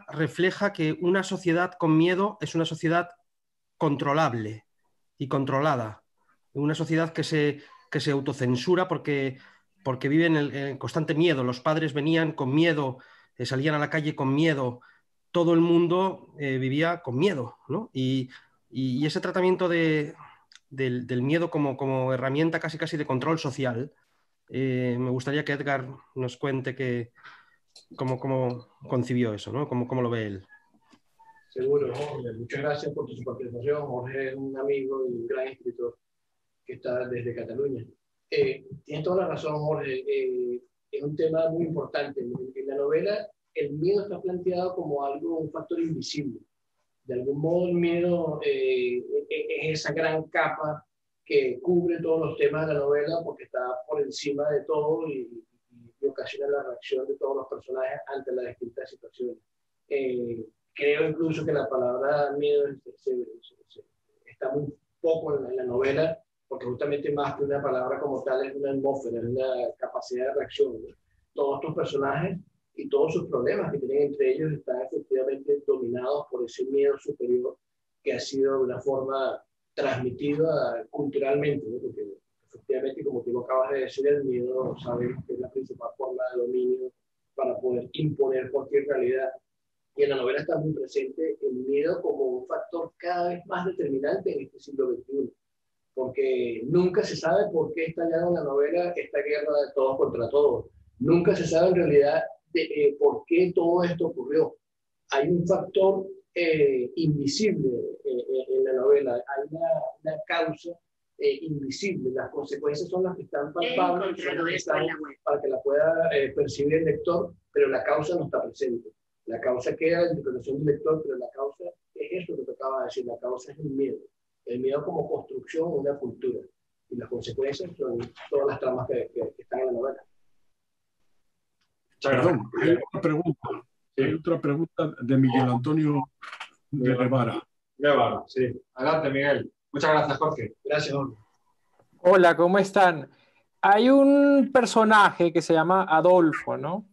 refleja que una sociedad con miedo es una sociedad controlable y controlada. Una sociedad que se autocensura porque vive en el constante miedo. Los padres venían con miedo, salían a la calle con miedo. Todo el mundo vivía con miedo, ¿no? Y ese tratamiento del miedo como herramienta casi de control social, me gustaría que Edgar nos cuente cómo concibió eso, ¿no? Cómo lo ve él. Seguro, Jorge. Muchas gracias por tu participación. Jorge es un amigo y un gran escritor que está desde Cataluña. Tienes toda la razón, Jorge. Es un tema muy importante. En la novela, el miedo está planteado como un factor invisible. De algún modo, el miedo es esa gran capa que cubre todos los temas de la novela porque está por encima de todo y ocasiona la reacción de todos los personajes ante las distintas situaciones. Creo incluso que la palabra miedo está muy poco en la novela, porque justamente más que una palabra como tal es una atmósfera, es una capacidad de reacción, ¿no? Todos estos personajes y todos sus problemas que tienen entre ellos están efectivamente dominados por ese miedo superior que ha sido de una forma transmitida culturalmente, ¿no? Porque efectivamente, como tú lo acabas de decir, el miedo sabemos que es la principal forma de dominio para poder imponer cualquier realidad. Y en la novela está muy presente el miedo como un factor cada vez más determinante en este siglo XXI. Porque nunca se sabe por qué estallado en la novela esta guerra de todos contra todos. Nunca se sabe en realidad por qué todo esto ocurrió. Hay un factor invisible en la novela, hay una causa invisible. Las consecuencias son las que están palpables, son las que están para que la pueda percibir el lector, pero la causa no está presente. La causa queda en la interpretación del lector, pero la causa es eso que te acaba de decir, la causa es el miedo. El miedo como construcción de una cultura. Y las consecuencias son todas las tramas que están en la novela. Perdón, hay otra pregunta. Sí. Hay otra pregunta de Miguel Antonio de Guevara. Guevara, sí. Adelante, Miguel. Muchas gracias, Jorge. Gracias, Jorge. Hola, ¿cómo están? Hay un personaje que se llama Adolfo, ¿no?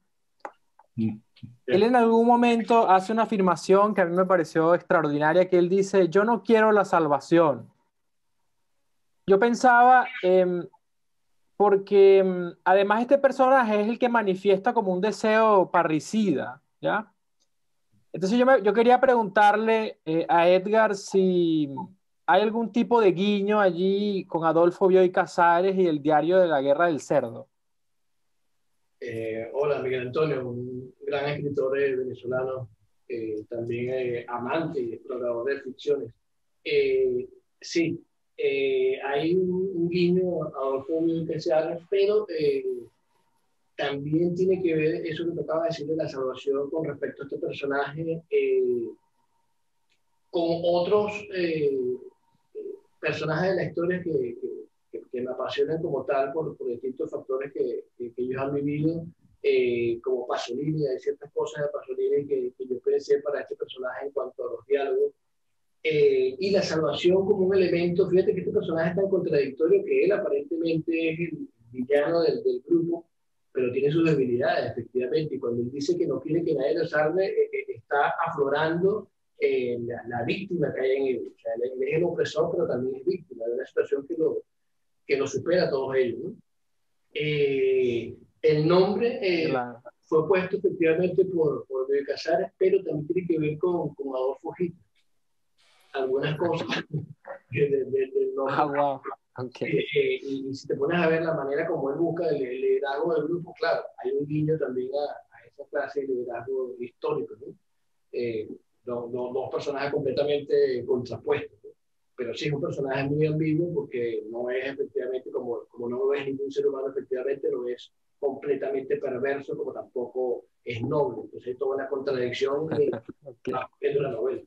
Él en algún momento hace una afirmación que a mí me pareció extraordinaria, que él dice, yo no quiero la salvación. Yo pensaba, porque además este personaje es el que manifiesta como un deseo parricida, ¿ya? Entonces yo quería preguntarle a Edgar si hay algún tipo de guiño allí con Adolfo Bioy Casares y el diario de la Guerra del Cerdo. Hola, Miguel Antonio, un gran escritor venezolano, también amante y explorador de ficciones. Sí, hay un guiño a Adolfo Bioy Casares, pero también tiene que ver eso que te acaba de decir de la salvación con respecto a este personaje, con otros personajes de la historia que me apasionan como tal por distintos factores que ellos han vivido, como Pasolini. Hay ciertas cosas de Pasolini que yo pensé para este personaje en cuanto a los diálogos. Y la salvación como un elemento. Fíjate que este personaje es tan contradictorio que él aparentemente es el villano del grupo, pero tiene sus debilidades, efectivamente, y cuando él dice que no quiere que nadie lo salve, está aflorando la víctima que hay en él. O sea, él es el opresor, pero también es víctima de una situación que lo supera a todos ellos, ¿no? El nombre Claro. fue puesto efectivamente por Bioy Casares, pero también tiene que ver con Adolfo Hitler. Algunas cosas del nombre. Ah, wow. Okay. Y si te pones a ver la manera como él busca el liderazgo del grupo, claro, hay un guiño también a esa clase de liderazgo histórico, ¿no? Dos personajes completamente contrapuestos, ¿no? Pero sí es un personaje muy ambiguo porque no es efectivamente, como no lo es ningún ser humano, efectivamente no es completamente perverso, como tampoco es noble. Entonces hay toda una contradicción Okay. en la novela.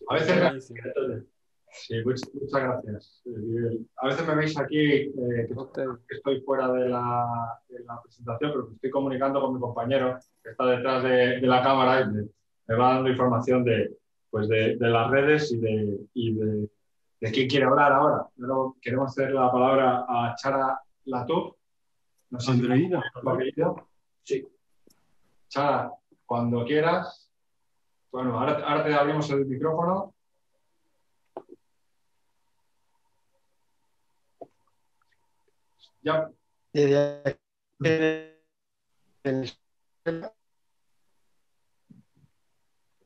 A veces sí, muchas gracias. A veces me veis aquí que estoy fuera de la presentación, pero estoy comunicando con mi compañero que está detrás de la cámara y me va dando información de las redes y de quién quiere hablar ahora. Pero queremos hacer la palabra a Chara Latour. No sé Andreina. Sí. Chara, cuando quieras. Bueno, ahora te abrimos el micrófono. Ya. ¿Tiene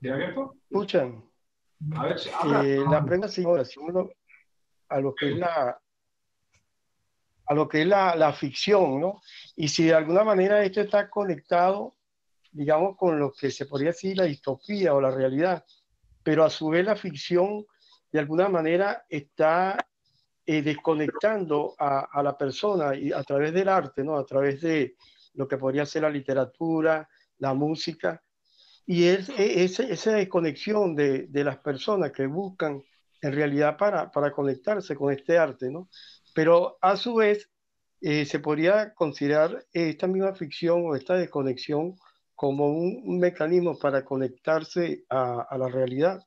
abierto? ¿Escuchan? A ver, La pregunta es a lo que es la ficción, ¿no? Y si de alguna manera esto está conectado, digamos, con lo que se podría decir la distopía o la realidad, pero a su vez la ficción de alguna manera está desconectando a la persona y a través del arte, ¿no? A través de lo que podría ser la literatura, la música, y esa desconexión de las personas que buscan en realidad para conectarse con este arte, ¿no? Pero a su vez se podría considerar esta misma ficción o esta desconexión como un mecanismo para conectarse a la realidad.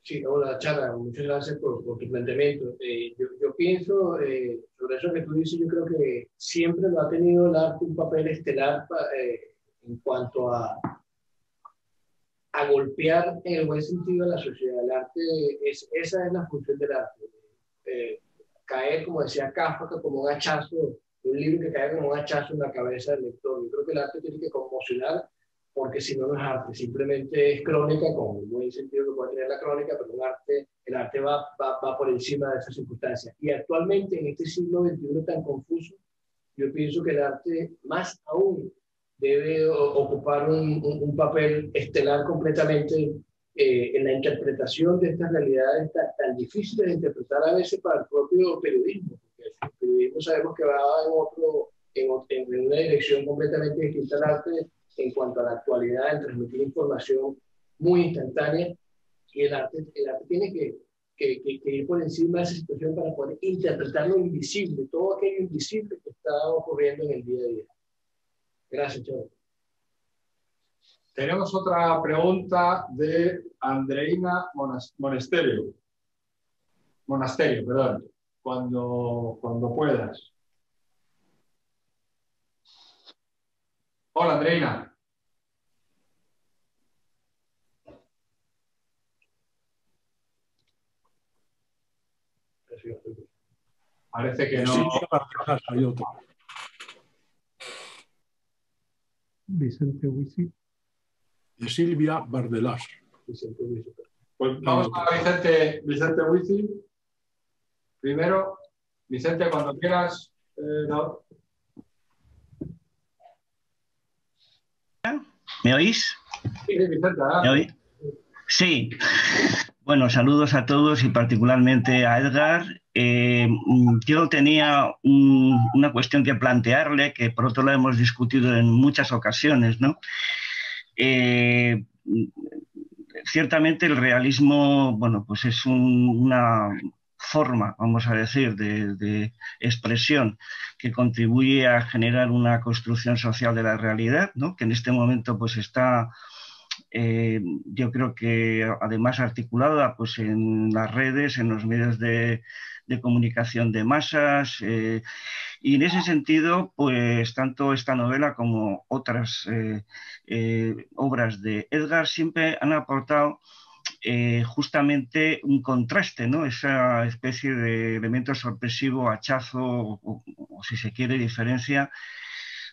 Sí, hola Chara, muchas gracias por tu planteamiento. Yo pienso, sobre eso que tú dices, yo creo que siempre lo ha tenido el arte un papel estelar en cuanto a golpear en el buen sentido a la sociedad. El arte, esa es la función del arte. Caer, como decía Kafka, como un hachazo, un libro que cae como un hachazo en la cabeza del lector. Yo creo que el arte tiene que conmocionar, porque si no, no es arte, simplemente es crónica, con un buen sentido que puede tener la crónica, pero el arte va por encima de esas circunstancias. Y actualmente, en este siglo XXI tan confuso, yo pienso que el arte, más aún, debe ocupar un papel estelar completamente en la interpretación de estas realidades tan difíciles de interpretar a veces para el propio periodismo, porque el periodismo sabemos que va en una dirección completamente distinta al arte en cuanto a la actualidad, en transmitir información muy instantánea, y el arte tiene que ir por encima de esa situación para poder interpretar lo invisible, todo aquello invisible que está ocurriendo en el día a día. Gracias, Chavo. Tenemos otra pregunta de Andreina Monasterio, perdón, cuando puedas. Hola, Andreina. Parece que no. Hay otro. Vicente Huisi. De Silvia Bardelás. Pues vamos a Vicente Huisi. Primero, Vicente, cuando quieras. No. ¿Me oís? Sí, Vicente, ¿Me oís? Sí. Bueno, saludos a todos y particularmente a Edgar. Yo tenía una cuestión que plantearle, que por otro lado hemos discutido en muchas ocasiones, ¿no? ciertamente el realismo, bueno, pues es una forma, vamos a decir, de expresión que contribuye a generar una construcción social de la realidad, ¿no? Que en este momento pues está, yo creo que además articulada pues en las redes, en los medios de comunicación de masas, y en ese sentido, pues tanto esta novela como otras obras de Edgar siempre han aportado justamente un contraste, ¿no? Esa especie de elemento sorpresivo, hachazo, o si se quiere, diferencia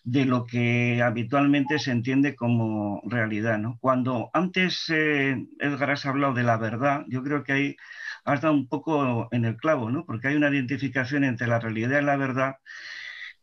de lo que habitualmente se entiende como realidad, ¿no? Cuando antes Edgar has hablado de la verdad, yo creo que ahí has dado un poco en el clavo, ¿no? Porque hay una identificación entre la realidad y la verdad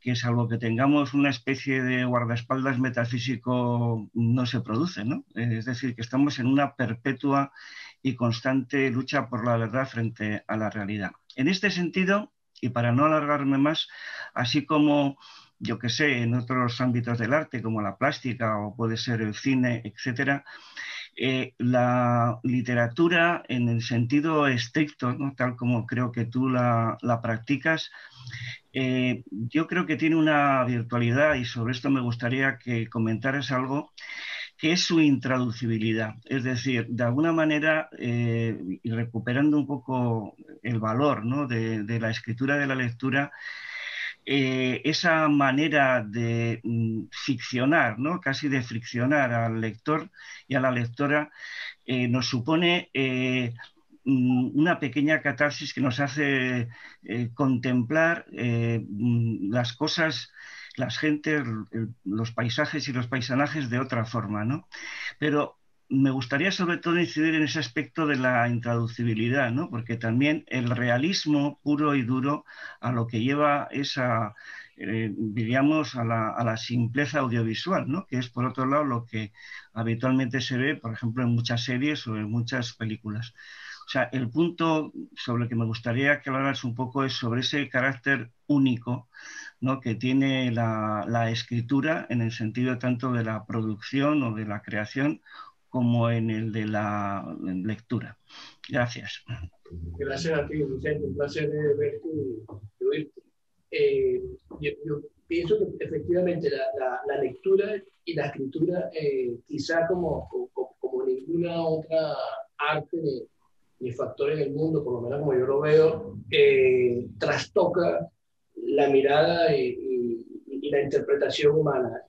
que, salvo que tengamos una especie de guardaespaldas metafísico, no se produce, ¿no? Es decir, que estamos en una perpetua y constante lucha por la verdad frente a la realidad. En este sentido, y para no alargarme más, así como, yo que sé, en otros ámbitos del arte, como la plástica o puede ser el cine, etcétera, la literatura en el sentido estricto, ¿no? Tal como creo que tú la practicas, yo creo que tiene una virtualidad, y sobre esto me gustaría que comentaras algo, que es su intraducibilidad. Es decir, de alguna manera, y recuperando un poco el valor, ¿no? de la escritura, de la lectura, esa manera de ficcionar, ¿no? Casi de friccionar al lector y a la lectora, nos supone una pequeña catarsis que nos hace contemplar las cosas, las gentes, los paisajes y los paisanajes de otra forma, ¿no? Pero me gustaría sobre todo incidir en ese aspecto de la intraducibilidad, ¿no? Porque también el realismo puro y duro a lo que lleva es a, diríamos, a la simpleza audiovisual, ¿no? Que es, por otro lado, lo que habitualmente se ve, por ejemplo, en muchas series o en muchas películas. O sea, el punto sobre el que me gustaría que hablaras un poco es sobre ese carácter único, ¿no? Que tiene la escritura en el sentido tanto de la producción o de la creación como en el de la lectura. Gracias. Gracias a ti, Vicente, un placer verte y oírte. Yo pienso que efectivamente la lectura y la escritura, quizá como ninguna otra arte ni factor en el mundo, por lo menos como yo lo veo, trastoca la mirada y la interpretación humana.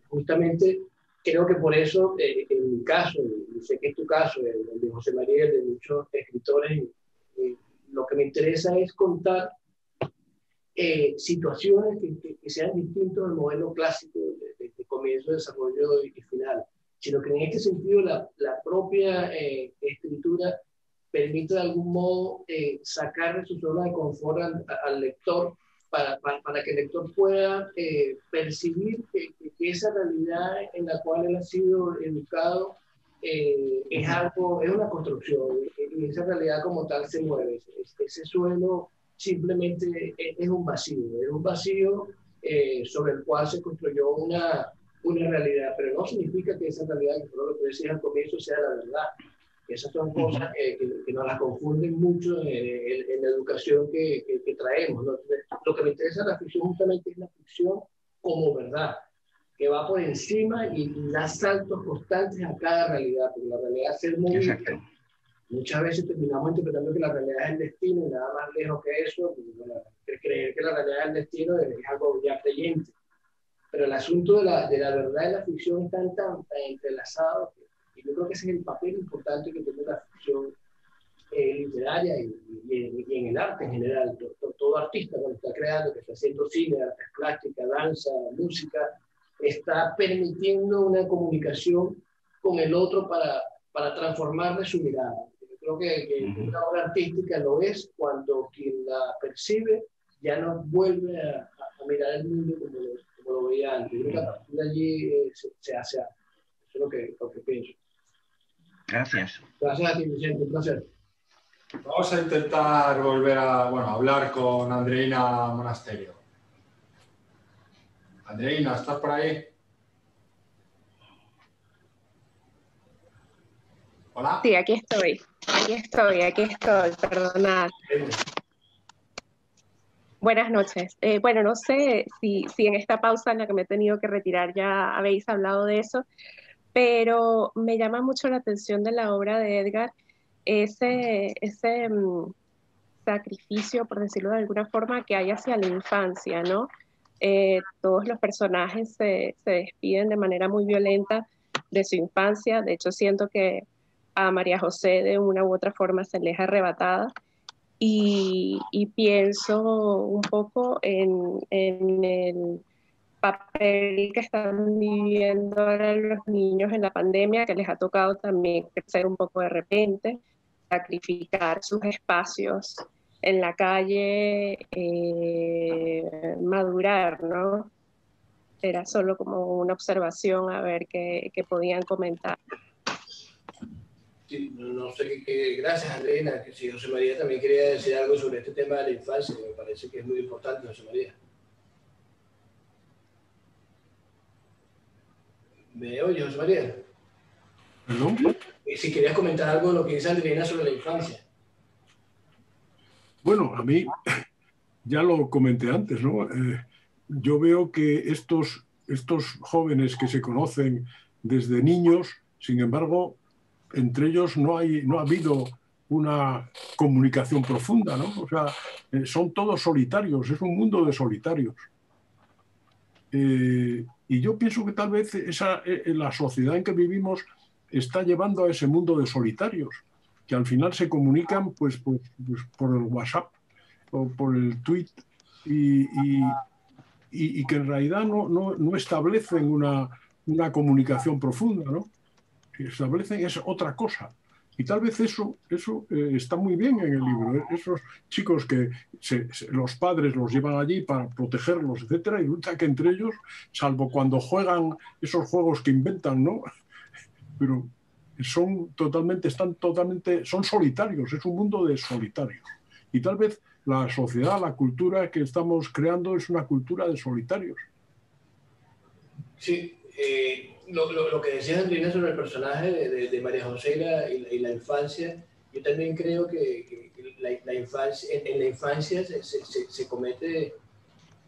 Justamente creo que por eso, en mi caso, y sé que es tu caso, el de José María, el de muchos escritores, lo que me interesa es contar situaciones que sean distintas del modelo clásico de comienzo, desarrollo y final, sino que en este sentido la propia escritura permite de algún modo sacar de su zona de confort al lector para que el lector pueda percibir que esa realidad en la cual él ha sido educado es una construcción, y esa realidad como tal se mueve. Ese suelo simplemente es un vacío sobre el cual se construyó una realidad, pero no significa que esa realidad, que lo que decías al comienzo, sea la verdad. Esas son cosas que nos las confunden mucho en la educación que traemos, ¿no? Entonces, lo que me interesa de la ficción justamente es la ficción como verdad, que va por encima y da saltos constantes a cada realidad, porque la realidad es ser movida. Muchas veces terminamos interpretando que la realidad es el destino, y nada más lejos que eso, creer que la realidad es el destino es algo ya creyente. Pero el asunto de la verdad y la ficción están tan entrelazados, y yo creo que ese es el papel importante que tiene la ficción literaria y en el arte en general. Todo artista cuando está creando, que está haciendo cine, artes plásticas, danza, música, está permitiendo una comunicación con el otro para transformarle su mirada. Yo creo que una obra artística lo es cuando quien la percibe ya no vuelve a mirar el mundo como lo veía antes. Yo creo que a partir de allí se hace algo. Eso es lo que pienso. Gracias. Gracias a ti, Vicente, un placer. Vamos a intentar volver a hablar con Andreina Monasterio. Andreina, ¿estás por ahí? Hola. Sí, aquí estoy, perdonad. Buenas noches. Bueno, no sé si en esta pausa en la que me he tenido que retirar ya habéis hablado de eso, pero me llama mucho la atención de la obra de Edgar ese sacrificio, por decirlo de alguna forma, que hay hacia la infancia, ¿no? Todos los personajes se despiden de manera muy violenta de su infancia. De hecho, siento que a María José de una u otra forma se le es arrebatada. Y pienso un poco en el papel que están viviendo ahora los niños en la pandemia, que les ha tocado también crecer un poco de repente, sacrificar sus espacios en la calle, madurar, ¿no? Era solo como una observación a ver qué podían comentar. Sí, no sé gracias, Andreina, que si José María también quería decir algo sobre este tema de la infancia, me parece que es muy importante, José María. ¿Me oye, José María? ¿Perdón? Si querías comentar algo de lo que dice Andreina sobre la infancia. Bueno, a mí, ya lo comenté antes, ¿no? Yo veo que estos jóvenes que se conocen desde niños, sin embargo, entre ellos no ha habido una comunicación profunda, ¿no? O sea, son todos solitarios, es un mundo de solitarios. Y yo pienso que tal vez la sociedad en que vivimos está llevando a ese mundo de solitarios, que al final se comunican pues por el WhatsApp o por el tweet y que en realidad no establecen una comunicación profunda, ¿no? Que establecen es otra cosa. Y tal vez eso está muy bien en el libro. Esos chicos que los padres los llevan allí para protegerlos, etcétera, y resulta que entre ellos, salvo cuando juegan esos juegos que inventan, ¿no? Pero son solitarios, es un mundo de solitarios. Y tal vez la sociedad, la cultura que estamos creando es una cultura de solitarios. Sí, lo que decías, Andrina, sobre el personaje de María José y la infancia, yo también creo que la infancia, en la infancia se comete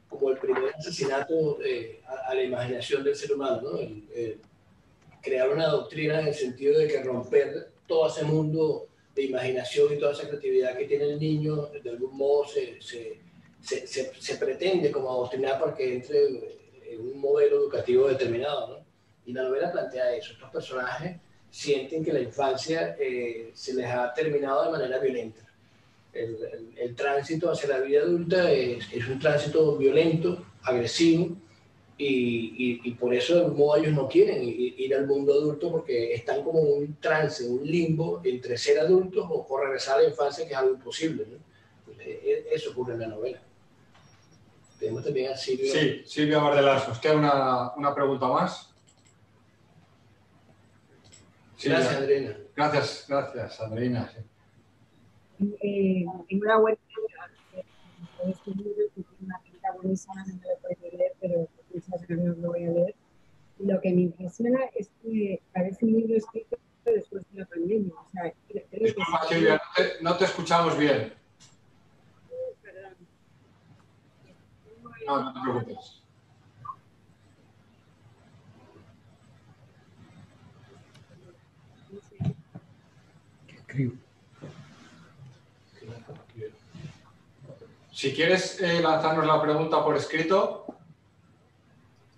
como el primer asesinato a la imaginación del ser humano, ¿no? Crear una doctrina en el sentido de que romper todo ese mundo de imaginación y toda esa creatividad que tiene el niño, de algún modo se pretende como adoctrinar para que entre en un modelo educativo determinado, ¿no? Y la novela plantea eso. Estos personajes sienten que la infancia se les ha terminado de manera violenta. El tránsito hacia la vida adulta es un tránsito violento, agresivo, y por eso de algún modo ellos no quieren ir al mundo adulto porque están como en un trance, un limbo entre ser adultos o regresar a la infancia, que es algo imposible, ¿no? Eso ocurre en la novela. Tenemos también a Silvia. Sí, Silvia Bardelás. ¿Nos queda una pregunta más? Gracias, Andreina. Gracias, Andreina. Enhorabuena por este libro, que tiene una pinta buenísima, no me lo puedo leer, pero muchas gracias, lo voy a leer. Lo que me impresiona es que parece un libro escrito después de la pandemia. O sea, creo Disculpa, que Silvia, no te escuchamos bien. Perdón. No te preocupes. Escribo. Si quieres lanzarnos la pregunta por escrito.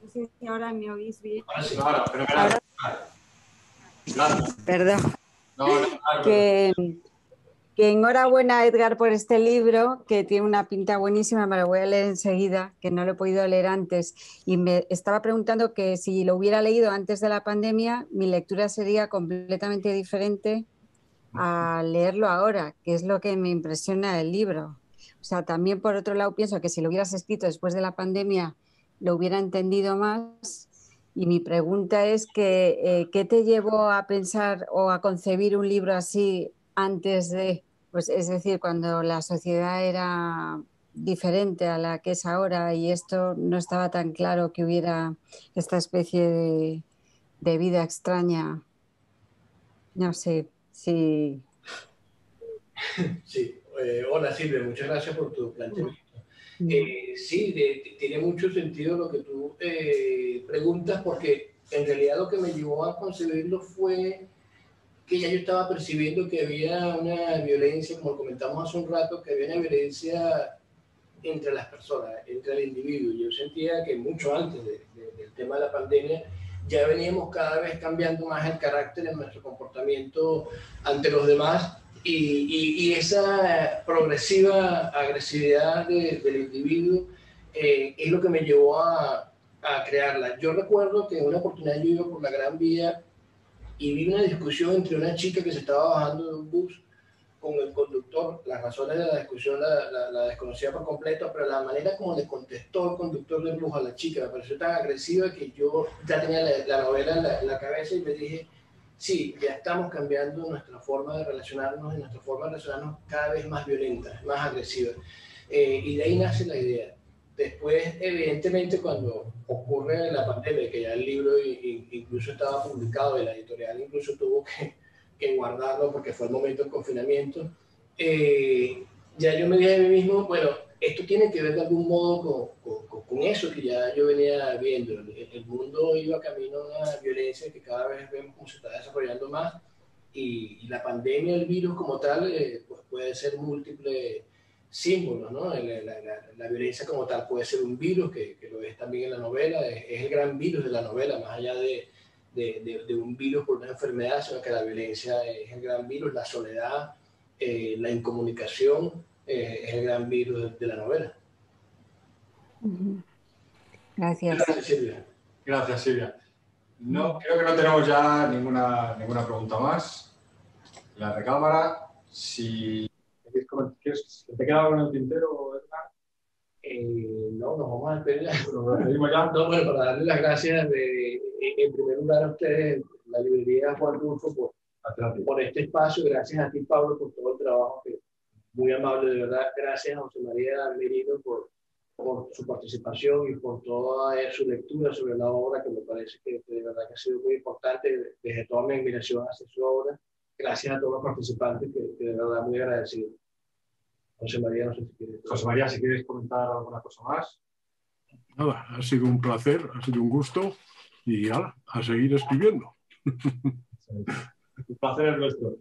No sé si ahora me oís bien. Claro, pero gracias. Perdón. Claro. Que enhorabuena, Edgar, por este libro, que tiene una pinta buenísima. Me lo voy a leer enseguida, que no lo he podido leer antes. Y me estaba preguntando que si lo hubiera leído antes de la pandemia, mi lectura sería completamente diferente a leerlo ahora, que es lo que me impresiona del libro. O sea, también por otro lado pienso que si lo hubieras escrito después de la pandemia, lo hubiera entendido más. Y mi pregunta es que, ¿qué te llevó a pensar o a concebir un libro así antes de, pues es decir, cuando la sociedad era diferente a la que es ahora y esto no estaba tan claro que hubiera esta especie de vida extraña? No sé, Sí. Sí. Hola Silvia, muchas gracias por tu planteamiento. Sí, tiene mucho sentido lo que tú preguntas, porque en realidad lo que me llevó a concebirlo fue que ya yo estaba percibiendo que había una violencia, como comentamos hace un rato, que había una violencia entre las personas, entre el individuo. Yo sentía que mucho antes del tema de la pandemia ya veníamos cada vez cambiando más el carácter en nuestro comportamiento ante los demás, y esa progresiva agresividad del individuo es lo que me llevó a crearla. Yo recuerdo que en una oportunidad yo iba por la Gran Vía y vi una discusión entre una chica que se estaba bajando de un bus con el conductor. Las razones de la discusión la desconocía por completo, pero la manera como le contestó el conductor del bus a la chica me pareció tan agresiva que yo ya tenía la novela en la cabeza y me dije, sí, ya estamos cambiando nuestra forma de relacionarnos, y nuestra forma de relacionarnos cada vez más violenta, más agresiva. Y de ahí nace la idea. Después, evidentemente, cuando ocurre la pandemia, que ya el libro incluso estaba publicado y la editorial incluso tuvo que guardarlo porque fue el momento del confinamiento, ya yo me dije a mí mismo, bueno, esto tiene que ver de algún modo con eso que ya yo venía viendo. El mundo iba camino a una violencia que cada vez vemos cómo se está desarrollando más, y la pandemia, el virus como tal, pues puede ser múltiple símbolos, ¿no? La violencia como tal puede ser un virus, que lo ves también en la novela, es el gran virus de la novela, más allá de un virus por una enfermedad, sino que la violencia es el gran virus, la soledad, la incomunicación, es el gran virus de la novela. Gracias. Gracias, Silvia. Gracias, Silvia. No, creo que no tenemos ya ninguna pregunta más. La recámara, si quieres que te queda algo en el tintero, Edgar. No, nos vamos a despedir. Nos despedimos ya. No, bueno, para darle las gracias en primer lugar a ustedes, la librería Juan Rulfo, por este espacio. Gracias a ti, Pablo, por todo el trabajo, que muy amable, de verdad. Gracias a José María Merino por su participación y por toda su lectura sobre la obra, que me parece que de verdad que ha sido muy importante. Desde toda mi admiración hacia su obra. Gracias a todos los participantes, que de verdad muy agradecido. José María, no sé si quieres. José María, si quieres comentar alguna cosa más. Nada, ha sido un placer, ha sido un gusto, y a seguir escribiendo. El placer es nuestro.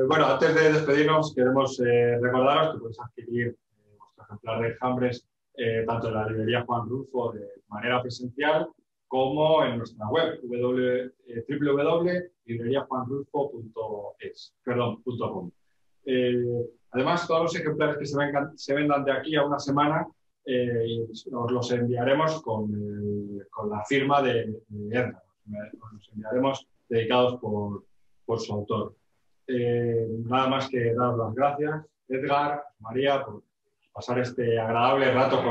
Bueno, antes de despedirnos, queremos recordaros que podéis adquirir vuestro ejemplar de Enjambres tanto en la librería Juan Rulfo de manera presencial como en nuestra web www.libreriajuanrulfo.com. Además, todos los ejemplares que se vendan de aquí a una semana os los enviaremos con la firma de Edgar. Los enviaremos dedicados por su autor. Nada más que daros las gracias, Edgar, María, por pasar este agradable rato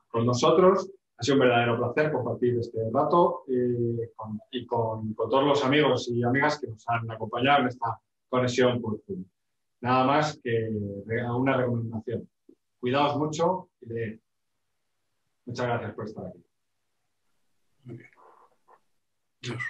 con nosotros. Ha sido un verdadero placer compartir este rato y con todos los amigos y amigas que nos han acompañado en esta conexión por Zoom. Nada más que una recomendación. Cuidaos mucho y leed. Muchas gracias por estar aquí. Muy bien. Adiós.